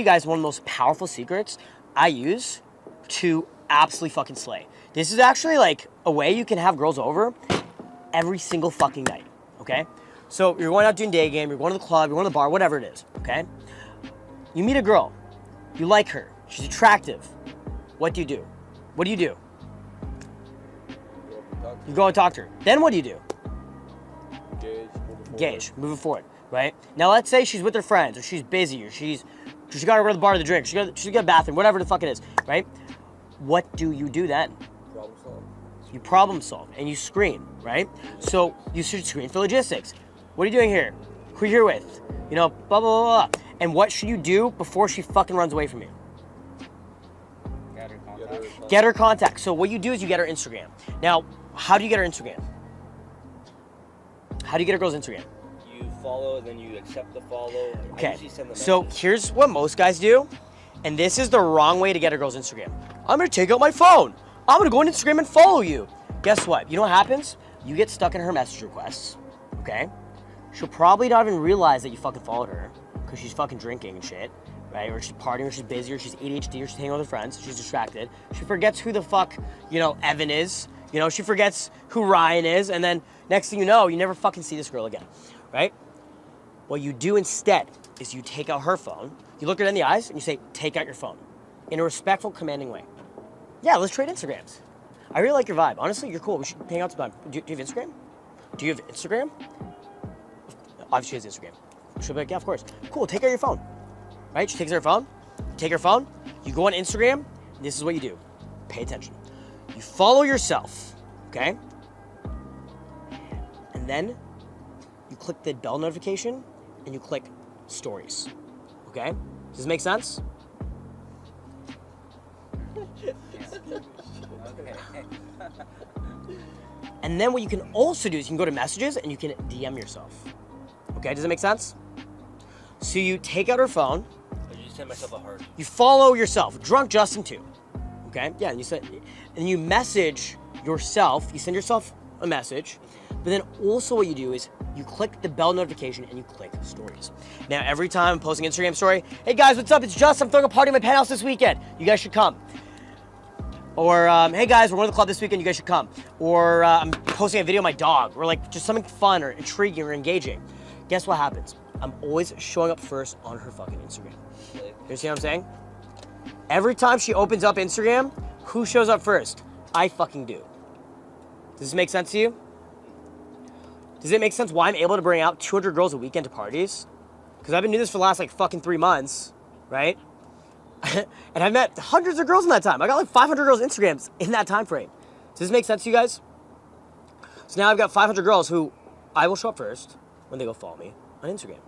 guys one of the most powerful secrets I use to absolutely fucking slay. This is actually like a way you can have girls over every single fucking night, okay? So you're going out doing day game, you're going to the club, you're going to the bar, whatever it is, okay? You meet a girl, you like her, she's attractive. What do you do? What do you do? You go and talk to her. Then what do you do? Engage, moving forward, right? Now let's say she's with her friends, or she's busy, or she got to go to the bar to drink, she's got a bathroom, whatever the fuck it is, right? What do you do then? Problem solve. You problem solve and you screen, right? So you should screen for logistics. What are you doing here? Who are you here with? You know, blah, blah, blah, blah. And what should you do before she fucking runs away from you? Get her contact. Get her contact. So what you do is you get her Instagram. Now, how do you get her Instagram? How do you get a girl's Instagram? You follow, then you accept the follow. Okay, so here's what most guys do, and this is the wrong way to get a girl's Instagram. I'm gonna take out my phone. I'm gonna go on Instagram and follow you. Guess what? You know what happens? You get stuck in her message requests, okay? She'll probably not even realize that you fucking followed her because she's fucking drinking and shit, right? Or she's partying, or she's busy, or she's ADHD, or she's hanging with her friends, she's distracted. She forgets who the fuck, Evan is. She forgets who Ryan is, and then next thing you know, you never fucking see this girl again, right? What you do instead is you take out her phone, you look her in the eyes, and you say, take out your phone, in a respectful, commanding way. Yeah, let's trade Instagrams. I really like your vibe. Honestly, you're cool. We should hang out sometime. Do you have Instagram? Do you have Instagram? Obviously, she has Instagram. She'll be like, yeah, of course. Cool, take out your phone. Right? She takes out her phone. Take her phone. You go on Instagram. And this is what you do. Pay attention. You follow yourself, okay? And then you click the bell notification and you click stories, okay? Does this make sense? And then what you can also do is you can go to messages and you can DM yourself. Okay, does it make sense? So you take out her phone. I just send myself a heart. You follow yourself, Drunk Justin 2. Okay, yeah, and you message yourself. You send yourself a message, but then also what you do is you click the bell notification and you click stories. Now every time I'm posting an Instagram story, hey guys, what's up? It's Justin. I'm throwing a party in my penthouse this weekend. You guys should come. Or, hey guys, we're going to the club this weekend, you guys should come. Or I'm posting a video of my dog, or like just something fun or intriguing or engaging. Guess what happens? I'm always showing up first on her fucking Instagram. You see what I'm saying? Every time she opens up Instagram, who shows up first? I fucking do. Does this make sense to you? Does it make sense why I'm able to bring out 200 girls a weekend to parties? Because I've been doing this for the last like fucking 3 months, right? And I've met hundreds of girls in that time. I got like 500 girls' Instagrams in that time frame. Does this make sense to you guys? So now I've got 500 girls who I will show up first when they go follow me on Instagram,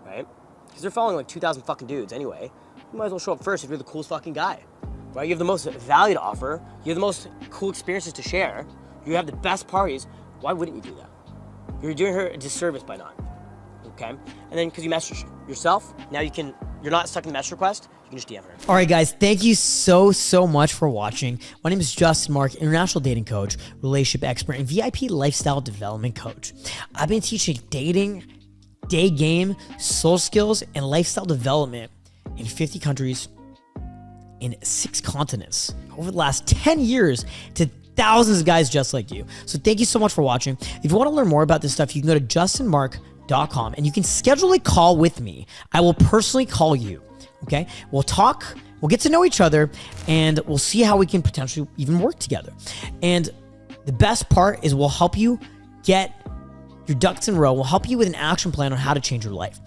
right? Because they're following like 2,000 fucking dudes anyway. You might as well show up first if you're the coolest fucking guy, right? You have the most value to offer. You have the most cool experiences to share. You have the best parties. Why wouldn't you do that? You're doing her a disservice by not, okay? And then because you message yourself, now you're not stuck in the message request. You can just DM her. All right, guys, thank you so much for watching. My name is Justin Marc, international dating coach, relationship expert, and VIP lifestyle development coach. I've been teaching dating, day game, soul skills, and lifestyle development in 50 countries in 6 continents over the last 10 years to thousands of guys just like you. So thank you so much for watching. If you want to learn more about this stuff, you can go to justinmarc.com and you can schedule a call with me. I will personally call you. Okay, we'll talk, we'll get to know each other, and we'll see how we can potentially even work together. And the best part is we'll help you get your ducks in a row. We'll help you with an action plan on how to change your life.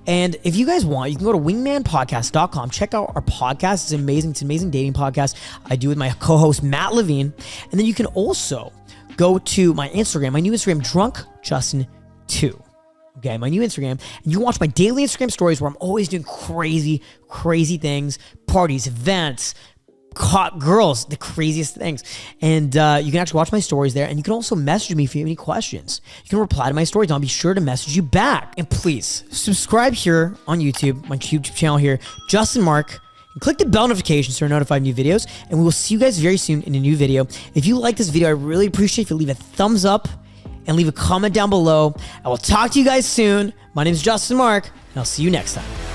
And if you guys want, you can go to wingmanpodcast.com. Check out our podcast. It's amazing. It's an amazing dating podcast I do with my co-host, Matt Levine. And then you can also go to my Instagram, my new Instagram, drunkjustin2. Okay, my new Instagram, and you can watch my daily Instagram stories where I'm always doing crazy things, parties, events, hot girls, the craziest things. And you can actually watch my stories there, and you can also message me if you have any questions. You can reply to my stories, and I'll be sure to message you back. And please, subscribe here on YouTube, my YouTube channel here, Justin Marc, and click the bell notification so you're notified of new videos, and we will see you guys very soon in a new video. If you like this video, I really appreciate if you leave a thumbs up, and leave a comment down below. I will talk to you guys soon. My name is Justin Marc, and I'll see you next time.